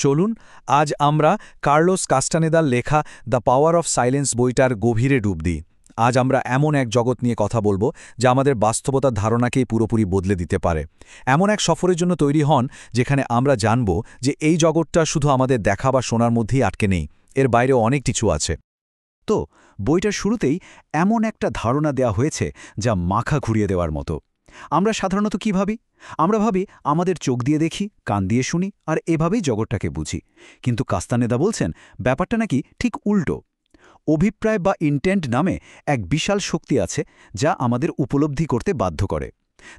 চলুন আজ আমরা কার্লোস কাস্টানেদার লেখা দ্য পাওয়ার অফ সাইলেন্স বইটার গভীরে ডুব দিই। আজ আমরা এমন এক জগৎ নিয়ে কথা বলবো যা আমাদের বাস্তবতার ধারণাকেই পুরোপুরি বদলে দিতে পারে। এমন এক সফরের জন্য তৈরি হন যেখানে আমরা জানব যে এই জগৎটা শুধু আমাদের দেখা বা শোনার মধ্যেই আটকে নেই, এর বাইরেও অনেক কিছু আছে। তো বইটার শুরুতেই এমন একটা ধারণা দেয়া হয়েছে যা মাথা ঘুরিয়ে দেওয়ার মতো। আমরা সাধারণত কি ভাবি? আমরা ভাবি আমাদের চোখ দিয়ে দেখি, কান দিয়ে শুনি, আর এভাবেই জগৎটাকে বুঝি। কিন্তু কাস্তানেদা বলছেন ব্যাপারটা নাকি ঠিক উল্টো। অভিপ্রায় বা ইন্টেন্ট নামে এক বিশাল শক্তি আছে যা আমাদের উপলব্ধি করতে বাধ্য করে।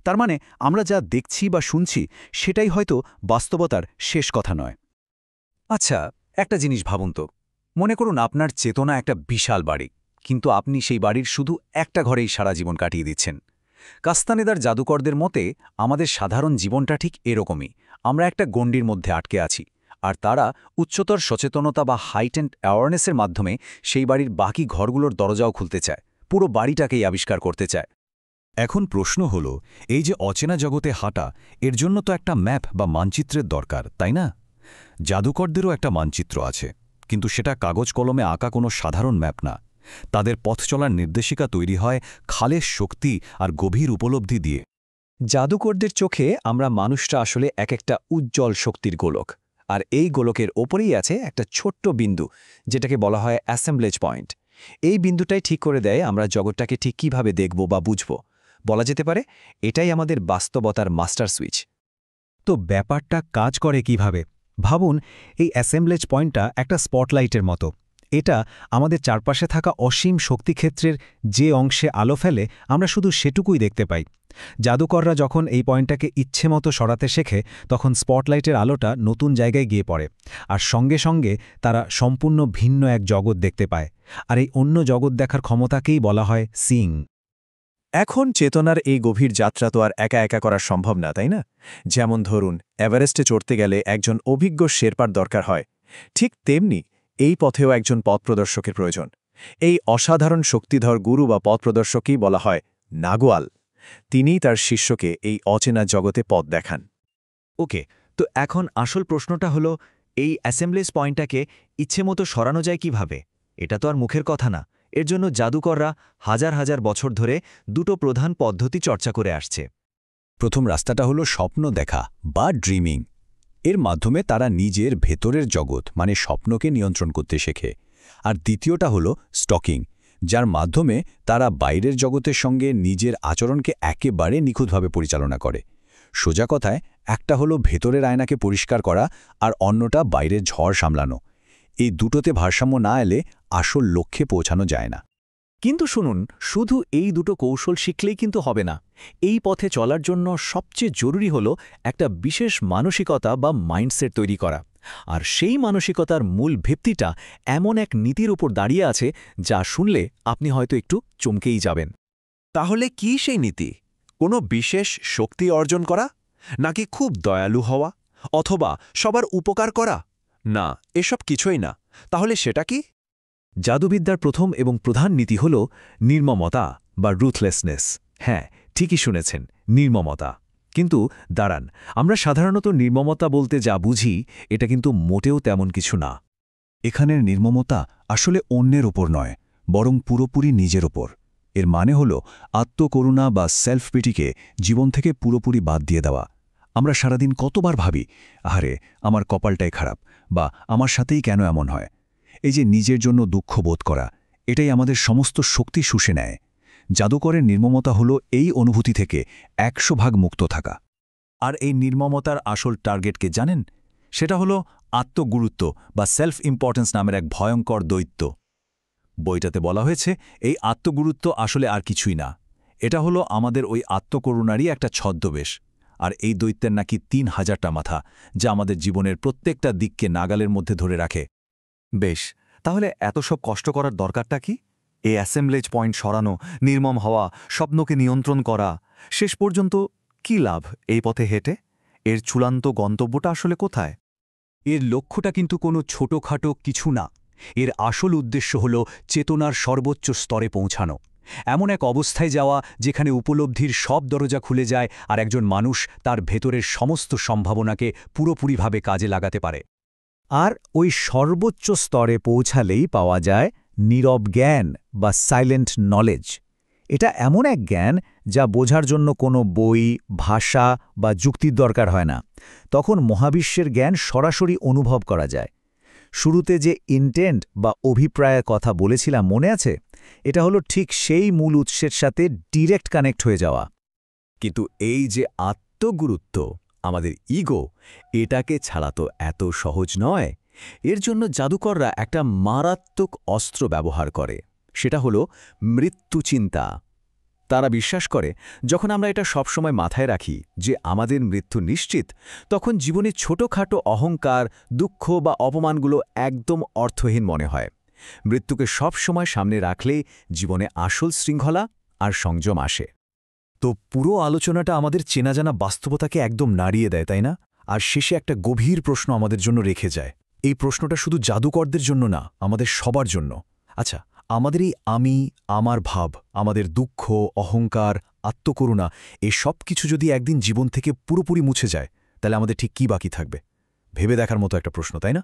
তার মানে আমরা যা দেখছি বা শুনছি সেটাই হয়তো বাস্তবতার শেষ কথা নয়। আচ্ছা, একটা জিনিস ভাবুন তো। মনে করুন আপনার চেতনা একটা বিশাল বাড়ি, কিন্তু আপনি সেই বাড়ির শুধু একটা ঘরেই সারা জীবন কাটিয়ে দিচ্ছেন। কাস্তানেদার জাদুকরদের মতে আমাদের সাধারণ জীবনটা ঠিক এরকমই। আমরা একটা গণ্ডির মধ্যে আটকে আছি, আর তারা উচ্চতর সচেতনতা বা হাইটেন্ড অ্যাওয়ারনেসের মাধ্যমে সেই বাড়ির বাকি ঘরগুলোর দরজাও খুলতে চায়, পুরো বাড়িটাকেই আবিষ্কার করতে চায়। এখন প্রশ্ন হল, এই যে অচেনা জগতে হাঁটা, এর জন্য তো একটা ম্যাপ বা মানচিত্রের দরকার, তাই না? জাদুকরদেরও একটা মানচিত্র আছে, কিন্তু সেটা কাগজ কলমে আঁকা কোনো সাধারণ ম্যাপ না। তাদের পথ চলার নির্দেশিকা তৈরি হয় খালের শক্তি আর গভীর উপলব্ধি দিয়ে। জাদুকরদের চোখে আমরা মানুষটা আসলে এক একটা উজ্জ্বল শক্তির গোলক, আর এই গোলকের ওপরেই আছে একটা ছোট্ট বিন্দু, যেটাকে বলা হয় অ্যাসেম্বলেজ পয়েন্ট। এই বিন্দুটাই ঠিক করে দেয় আমরা জগৎটাকে ঠিক কীভাবে দেখব বা বুঝব। বলা যেতে পারে এটাই আমাদের বাস্তবতার মাস্টার সুইচ। তো ব্যাপারটা কাজ করে কিভাবে? ভাবুন, এই অ্যাসেম্বলেজ পয়েন্টটা একটা স্পটলাইটের মতো। এটা আমাদের চারপাশে থাকা অসীম শক্তিক্ষেত্রের যে অংশে আলো ফেলে আমরা শুধু সেটুকুই দেখতে পাই। জাদুকররা যখন এই পয়েন্টটাকে ইচ্ছেমতো সরাতে শেখে, তখন স্পটলাইটের আলোটা নতুন জায়গায় গিয়ে পড়ে, আর সঙ্গে সঙ্গে তারা সম্পূর্ণ ভিন্ন এক জগৎ দেখতে পায়। আর এই অন্য জগৎ দেখার ক্ষমতাকেই বলা হয় সিং। এখন চেতনার এই গভীর যাত্রা তো আর একা একা করা সম্ভব না, তাই না? যেমন ধরুন, এভারেস্টে চড়তে গেলে একজন অভিজ্ঞ শেরপার দরকার হয়, ঠিক তেমনি এই পথেও একজন পথপ্রদর্শকের প্রয়োজন। এই অসাধারণ শক্তিধর গুরু বা পথপ্রদর্শকই বলা হয় নাগুয়াল। তিনিই তার শিষ্যকে এই অচেনা জগতে পথ দেখান। ওকে, তো এখন আসল প্রশ্নটা হলো, এই অ্যাসেম্বলেজ পয়েন্টটাকে ইচ্ছেমতো সরানো যায় কিভাবে? এটা তো আর মুখের কথা না। এর জন্য জাদুকররা হাজার হাজার বছর ধরে দুটো প্রধান পদ্ধতি চর্চা করে আসছে। প্রথম রাস্তাটা হলো স্বপ্ন দেখা বা ড্রিমিং। এর মাধ্যমে তারা নিজের ভেতরের জগৎ মানে স্বপ্নকে নিয়ন্ত্রণ করতে শেখে। আর দ্বিতীয়টা হলো স্টকিং, যার মাধ্যমে তারা বাইরের জগতের সঙ্গে নিজের আচরণকে একেবারে নিখুঁতভাবে পরিচালনা করে। সোজা কথায়, একটা হলো ভেতরের আয়নাকে পরিষ্কার করা, আর অন্যটা বাইরের ঝড় সামলানো। এই দুটোতে ভারসাম্য না এলে আসল লক্ষ্যে পৌঁছানো যায় না। কিন্তু শুনুন, শুধু এই দুটো কৌশল শিখলেই কিন্তু হবে না। এই পথে চলার জন্য সবচেয়ে জরুরি হলো একটা বিশেষ মানসিকতা বা মাইন্ডসেট তৈরি করা। আর সেই মানসিকতার মূল ভিত্তিটা এমন এক নীতির উপর দাঁড়িয়ে আছে যা শুনলে আপনি হয়তো একটু চমকেই যাবেন। তাহলে কি সেই নীতি? কোনো বিশেষ শক্তি অর্জন করা, নাকি খুব দয়ালু হওয়া, অথবা সবার উপকার করা? না, এসব কিছুই না। তাহলে সেটা কি? জাদুবিদ্যার প্রথম এবং প্রধান নীতি হল নির্মমতা বা রুথলেসনেস। হ্যাঁ, ঠিকই শুনেছেন, নির্মমতা। কিন্তু দাঁড়ান, আমরা সাধারণত নির্মমতা বলতে যা বুঝি এটা কিন্তু মোটেও তেমন কিছু না। এখানের নির্মমতা আসলে অন্যের ওপর নয়, বরং পুরোপুরি নিজের ওপর। এর মানে হল আত্মকরুণা বা সেলফ পিটিকে জীবন থেকে পুরোপুরি বাদ দিয়ে দেওয়া। আমরা সারাদিন কতবার ভাবি, আহারে আমার কপালটাই খারাপ, বা আমার সাথেই কেন এমন হয়। এই যে নিজের জন্য দুঃখ বোধ করা, এটাই আমাদের সমস্ত শক্তি শুষে নেয়। জাদুকরের নির্মমতা হলো এই অনুভূতি থেকে 100% মুক্ত থাকা। আর এই নির্মমতার আসল টার্গেটকে জানেন? সেটা হলো আত্মগুরুত্ব বা সেলফ ইম্পর্টেন্স নামের এক ভয়ঙ্কর দৈত্য। বইটাতে বলা হয়েছে এই আত্মগুরুত্ব আসলে আর কিছুই না, এটা হলো আমাদের ওই আত্মকরুণারই একটা ছদ্মবেশ। আর এই দৈত্যের নাকি 3000টা মাথা, যা আমাদের জীবনের প্রত্যেকটা দিককে নাগালের মধ্যে ধরে রাখে। বেশ, তাহলে এত সব কষ্ট করার দরকারটা কি? এই অ্যাসেম্বলেজ পয়েন্ট সরানো, নির্মম হওয়া, স্বপ্নকে নিয়ন্ত্রণ করা, শেষ পর্যন্ত কি লাভ এই পথে হেঁটে? এর চূড়ান্ত গন্তব্যটা আসলে কোথায়? এর লক্ষ্যটা কিন্তু কোনো ছোটখাটো কিছু না। এর আসল উদ্দেশ্য হল চেতনার সর্বোচ্চ স্তরে পৌঁছানো, এমন এক অবস্থায় যাওয়া যেখানে উপলব্ধির সব দরজা খুলে যায় আর একজন মানুষ তার ভেতরের সমস্ত সম্ভাবনাকে পুরোপুরিভাবে কাজে লাগাতে পারে। আর ওই সর্বোচ্চ স্তরে পৌঁছালেই পাওয়া যায় নীরব জ্ঞান বা সাইলেন্ট নলেজ। এটা এমন এক জ্ঞান যা বোঝার জন্য কোনো বই, ভাষা বা যুক্তির দরকার হয় না। তখন মহাবিশ্বের জ্ঞান সরাসরি অনুভব করা যায়। শুরুতে যে ইন্টেন্ট বা অভিপ্রায়ের কথা বলেছিলাম মনে আছে? এটা হলো ঠিক সেই মূল উৎসের সাথে ডিরেক্ট কানেক্ট হয়ে যাওয়া। কিন্তু এই যে আত্মগুরুত্ব, আমাদের ইগো, এটাকে ছাড়া তো এত সহজ নয়। এর জন্য জাদুকররা একটা মারাত্মক অস্ত্র ব্যবহার করে, সেটা হলো মৃত্যুচিন্তা। তারা বিশ্বাস করে যখন আমরা এটা সবসময় মাথায় রাখি যে আমাদের মৃত্যু নিশ্চিত, তখন জীবনে ছোটখাটো অহংকার, দুঃখ বা অপমানগুলো একদম অর্থহীন মনে হয়। মৃত্যুকে সবসময় সামনে রাখলে জীবনে আসল শৃঙ্খলা আর সংযম আসে। তো পুরো আলোচনাটা আমাদের চেনাজানা বাস্তবতাকে একদম নাড়িয়ে দেয়, তাই না? আর শেষে একটা গভীর প্রশ্ন আমাদের জন্য রেখে যায়। এই প্রশ্নটা শুধু জাদুকরদের জন্য না, আমাদের সবার জন্য। আচ্ছা, আমাদের এই আমি, আমার ভাব, আমাদের দুঃখ, অহংকার, আত্মকরুণা, এই সব কিছু যদি একদিন জীবন থেকে পুরোপুরি মুছে যায়, তাহলে আমাদের ঠিক কী বাকি থাকবে? ভেবে দেখার মতো একটা প্রশ্ন, তাই না?